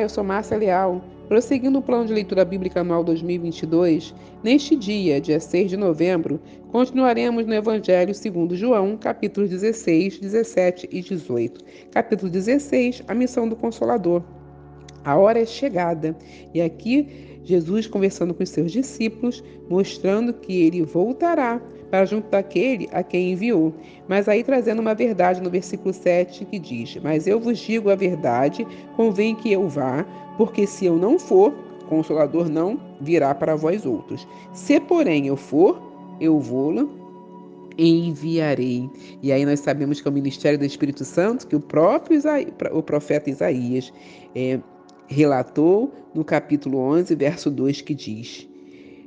eu sou Márcia Leal. Prosseguindo o plano de leitura bíblica anual 2022, neste dia 6 de novembro, continuaremos no Evangelho segundo João, capítulos 16, 17 e 18. Capítulo 16, a missão do Consolador. A hora é chegada. E aqui Jesus conversando com os seus discípulos, mostrando que ele voltará para junto daquele a quem enviou. Mas aí trazendo uma verdade no versículo 7 que diz: Mas eu vos digo a verdade, convém que eu vá, porque se eu não for, o Consolador não virá para vós outros. Se porém eu for, eu vou-lo enviarei. E aí nós sabemos que é o ministério do Espírito Santo que o profeta Isaías relatou no capítulo 11, verso 2, que diz: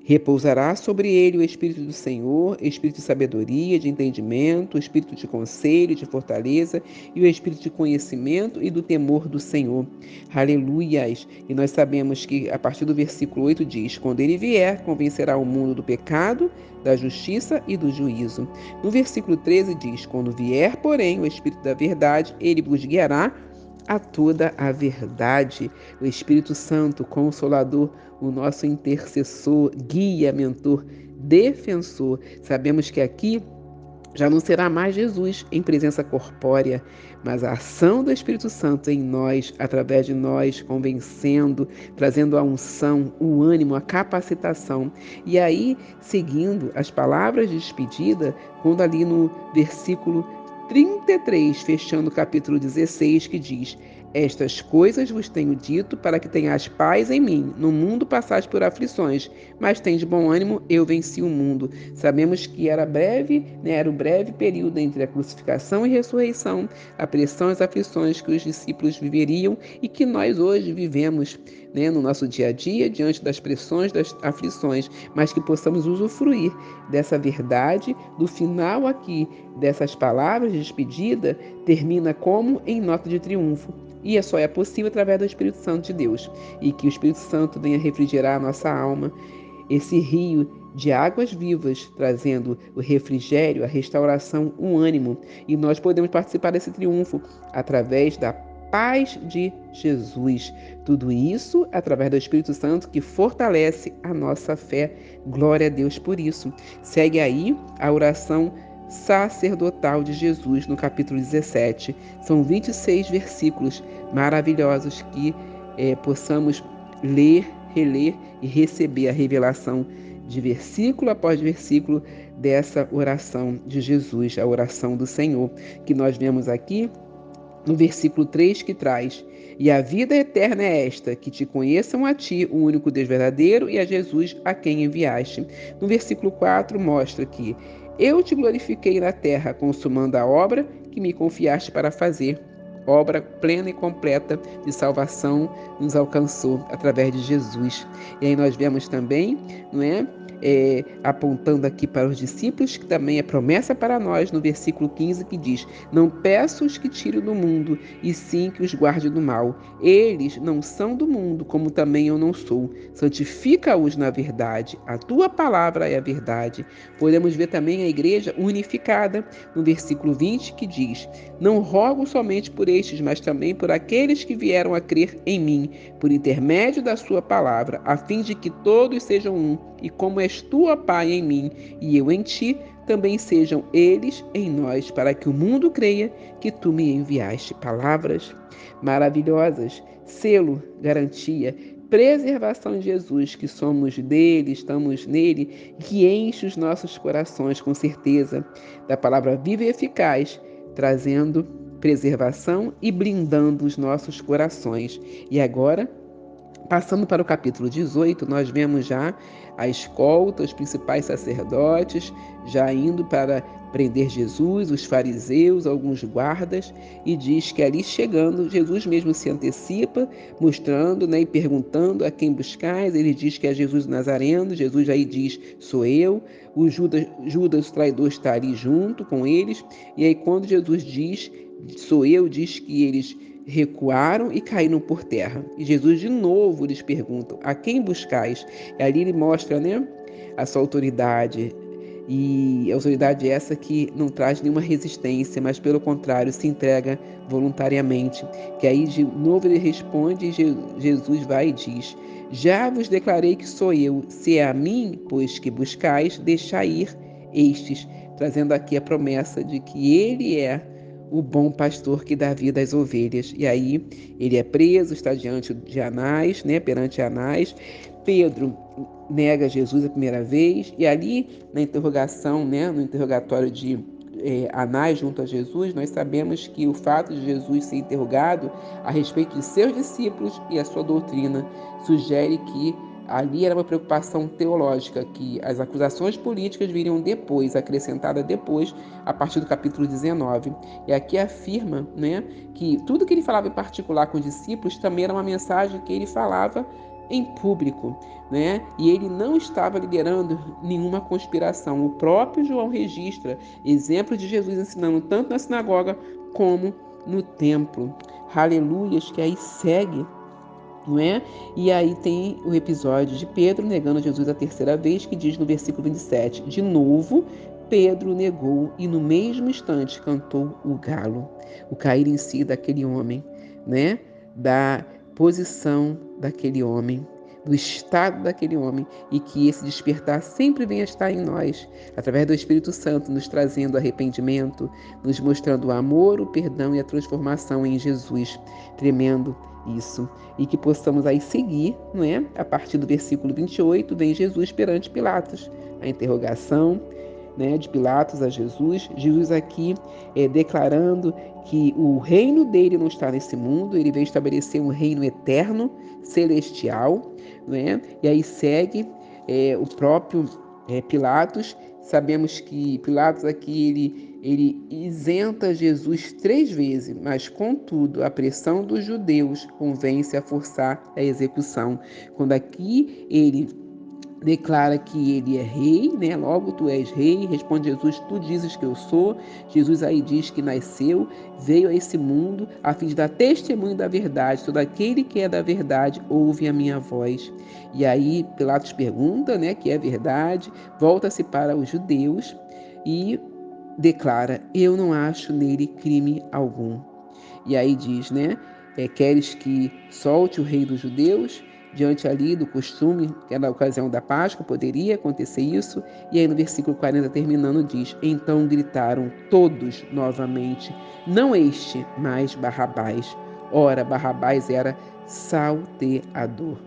Repousará sobre ele o Espírito do Senhor, Espírito de sabedoria, de entendimento, Espírito de conselho, de fortaleza e o Espírito de conhecimento e do temor do Senhor. Aleluias! E nós sabemos que a partir do versículo 8 diz: Quando ele vier, convencerá o mundo do pecado, da justiça e do juízo. No versículo 13 diz: Quando vier, porém, o Espírito da verdade, ele vos guiará a toda a verdade. O Espírito Santo, Consolador, o nosso intercessor, guia, mentor, defensor. Sabemos que aqui já não será mais Jesus em presença corpórea, mas a ação do Espírito Santo em nós, através de nós, convencendo, trazendo a unção, o ânimo, a capacitação. E aí, seguindo as palavras de despedida, quando ali no versículo 33, fechando o capítulo 16, que diz: Estas coisas vos tenho dito para que tenhais paz em mim. No mundo passais por aflições, mas tende bom ânimo, eu venci o mundo. Sabemos que era o breve período entre a crucificação e ressurreição, a pressão e as aflições que os discípulos viveriam e que nós hoje vivemos, no nosso dia a dia, diante das pressões, das aflições, mas que possamos usufruir dessa verdade, do final aqui, dessas palavras de despedida, termina como em nota de triunfo. E só é possível através do Espírito Santo de Deus. E que o Espírito Santo venha refrigerar a nossa alma, esse rio de águas vivas, trazendo o refrigério, a restauração, o ânimo. E nós podemos participar desse triunfo através da paz de Jesus. Tudo isso através do Espírito Santo que fortalece a nossa fé. Glória a Deus por isso. Segue aí a oração sacerdotal de Jesus no capítulo 17. São 26 versículos maravilhosos que possamos ler, reler e receber a revelação de versículo após versículo dessa oração de Jesus, a oração do Senhor, que nós vemos aqui no versículo 3 que traz: E a vida eterna é esta, que te conheçam a ti, o único Deus verdadeiro, e a Jesus a quem enviaste. No versículo 4 mostra que eu te glorifiquei na terra, consumando a obra que me confiaste para fazer. Obra plena e completa de salvação nos alcançou através de Jesus. E aí nós vemos também, não é? Apontando aqui para os discípulos, que também é promessa para nós, no versículo 15, que diz: Não peço os que tire do mundo, e sim que os guarde do mal. Eles não são do mundo, como também eu não sou. Santifica-os na verdade. A tua palavra é a verdade. Podemos ver também a igreja unificada, no versículo 20, que diz: Não rogo somente por estes, mas também por aqueles que vieram a crer em mim, por intermédio da sua palavra, a fim de que todos sejam um, e como és tu, ó Pai, em mim, e eu em ti, também sejam eles em nós, para que o mundo creia que tu me enviaste. Palavras maravilhosas, selo, garantia, preservação de Jesus, que somos dele, estamos nele, que enche os nossos corações com certeza da palavra viva e eficaz, trazendo preservação e blindando os nossos corações. E agora, passando para o capítulo 18, nós vemos já a escolta, os principais sacerdotes, já indo para prender Jesus, os fariseus, alguns guardas, e diz que ali chegando, Jesus mesmo se antecipa, mostrando, e perguntando a quem buscais. Ele diz que é Jesus Nazareno. Jesus aí diz: sou eu. O Judas, o traidor, está ali junto com eles. E aí quando Jesus diz: sou eu, diz que eles recuaram e caíram por terra. E Jesus de novo lhes pergunta: a quem buscais? E ali ele mostra, a sua autoridade. E autoridade essa que não traz nenhuma resistência, mas pelo contrário, se entrega voluntariamente. Que aí de novo ele responde e Jesus vai e diz: já vos declarei que sou eu, se é a mim, pois que buscais, deixai ir estes, trazendo aqui a promessa de que ele é o bom pastor que dá vida às ovelhas. E aí ele é preso, está diante de Anás, né, perante Anás. Pedro nega Jesus a primeira vez, e ali na interrogação, né, no interrogatório de Anás junto a Jesus, nós sabemos que o fato de Jesus ser interrogado a respeito de seus discípulos e a sua doutrina sugere que ali era uma preocupação teológica, que as acusações políticas viriam depois, acrescentadas depois, a partir do capítulo 19. E aqui afirma, né, que tudo que ele falava em particular com os discípulos também era uma mensagem que ele falava em público, né? E ele não estava liderando nenhuma conspiração. O próprio João registra exemplos de Jesus ensinando tanto na sinagoga como no templo. Aleluias, que aí segue, não é? E aí tem o episódio de Pedro negando Jesus a terceira vez, que diz no versículo 27, de novo, Pedro negou e no mesmo instante cantou o galo. O cair em si daquele homem, né? Da posição daquele homem, do estado daquele homem, e que esse despertar sempre venha estar em nós, através do Espírito Santo, nos trazendo arrependimento, nos mostrando o amor, o perdão e a transformação em Jesus. Tremendo isso. E que possamos aí seguir, não é? A partir do versículo 28, vem Jesus perante Pilatos. A interrogação, né, de Pilatos a Jesus. Jesus aqui declarando que o reino dele não está nesse mundo, ele veio estabelecer um reino eterno, celestial, não é? E aí segue o próprio Pilatos. Sabemos que Pilatos aqui ele isenta Jesus 3 vezes, mas contudo a pressão dos judeus convence a forçar a execução. Quando aqui ele declara que ele é rei, né? Logo tu és rei, responde Jesus, tu dizes que eu sou. Jesus aí diz que nasceu, veio a esse mundo a fim de dar testemunho da verdade. Todo aquele que é da verdade ouve a minha voz. E aí Pilatos pergunta, né, que é verdade, volta-se para os judeus e declara: eu não acho nele crime algum. E aí diz, né? Queres que solte o rei dos judeus? Diante ali do costume, que era a ocasião da Páscoa, poderia acontecer isso. E aí no versículo 40 terminando diz, então gritaram todos novamente, não este, mas Barrabás. Ora, Barrabás era salteador.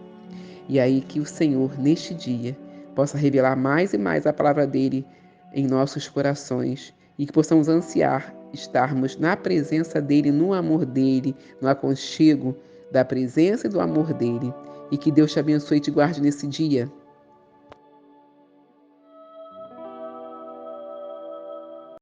E aí que o Senhor, neste dia, possa revelar mais e mais a palavra dele em nossos corações e que possamos ansiar estarmos na presença dele, no amor dele, no aconchego da presença e do amor dele. E que Deus te abençoe e te guarde nesse dia.